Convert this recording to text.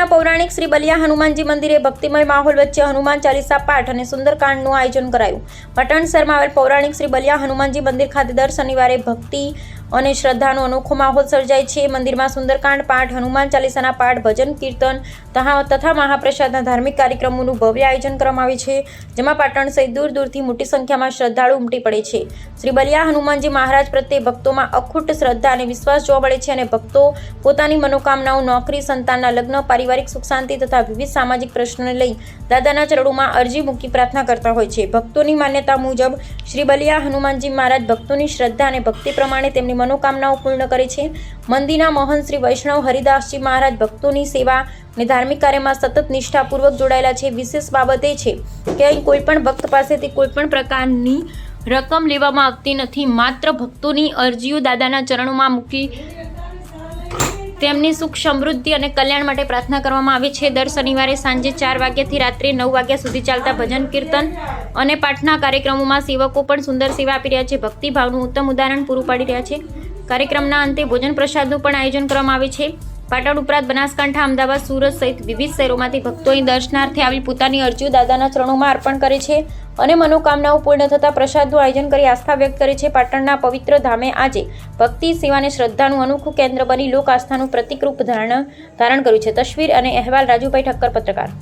પાટણના પૌરાણિક શ્રી બલિયા હનુમાનજી મંદિરે ભક્તિમય માહોલ વચ્ચે હનુમાન ચાલીસા પાઠ અને સુંદરકાંડનું આયોજન કરાયું। પાટણ શહેરમાં આવેલ પૌરાણિક શ્રી બલિયા હનુમાનજી મંદિર ખાતે દર શનિવારે ભક્તિ અને શ્રદ્ધાનો અનોખો માહોલ સર્જાય છે। મંદિરમાં સુંદરકાંડ પાઠ, હનુમાન ચાલીસાના પાઠ, ભજન કીર્તન તથા મહાપ્રસાદના ધાર્મિક કાર્યક્રમોનું ભવ્ય આયોજન કરવામાં આવે છે, જેમાં પાટણ સહિત દૂર દૂરથી મોટી સંખ્યામાં શ્રદ્ધાળુ ઉમટી પડે છે। શ્રી બલિયા હનુમાનજી મહારાજ પ્રત્યે ભક્તોમાં અખૂટ શ્રદ્ધા અને વિશ્વાસ જોવા મળે છે અને ભક્તો પોતાની મનોકામનાઓ, નોકરી, સંતાનના લગ્ન, પારિવારિક સુખ શાંતિ તથા વિવિધ સામાજિક પ્રશ્નોને લઈ દાદાના ચરણોમાં અરજી મૂકી પ્રાર્થના કરતા હોય છે। ભક્તોની માન્યતા મુજબ શ્રી બલિયા હનુમાનજી મહારાજ ભક્તોની શ્રદ્ધા અને ભક્તિ પ્રમાણે તેમની મનોકામનાઓ પૂર્ણ કરે છે। મંદિરના મોહન શ્રી વૈષ્ણવ હરિદાસજી મહારાજ ભક્તોની સેવા અને ધાર્મિક કાર્યમાં સતત નિષ્ઠાપૂર્વક જોડાયેલા છે। વિશેષ બાબત એ છે કે અહીં કોઈ પણ ભક્ત પાસેથી કોઈ પણ પ્રકારની રકમ લેવામાં આવતી નથી, માત્ર ભક્તોની અરજીઓ દાદાના ચરણોમાં મૂકી તેમની સુખ, સમૃદ્ધિ અને કલ્યાણ માટે પ્રાર્થના કરવામાં આવે છે। દર શનિવારે સાંજે 4 વાગ્યાથી રાત્રે 9 વાગ્યા સુધી ચાલતા ભજન, કીર્તન અને પાઠના કાર્યક્રમોમાં સેવકો પણ સુંદર સેવા આપી રહ્યા છે, ભક્તિભાવનું ઉત્તમ ઉદાહરણ પૂરું પાડી રહ્યા છે। કાર્યક્રમના અંતે ભોજન પ્રસાદનું પણ આયોજન કરવામાં આવે છે। પાટણ ઉપરાંત બનાસકાંઠા, અમદાવાદ, સુરત સહિત વિવિધ શહેરોમાંથી ભક્તો અહીં દર્શનાર્થે આવી પોતાની અરજીઓ દાદાના ચરણોમાં અર્પણ કરે છે અને મનોકામનાઓ પૂર્ણ થતાં પ્રસાદનું આયોજન કરી આસ્થા વ્યક્ત કરે છે। પાટણના પવિત્ર ધામે આજે ભક્તિ, સેવા અને શ્રદ્ધાનું અનોખું કેન્દ્ર બની લોક આસ્થાનું પ્રતિકરૂપ ધારણ કર્યું છે। તસવીર અને અહેવાલ રાજુભાઈ ઠક્કર, પત્રકાર।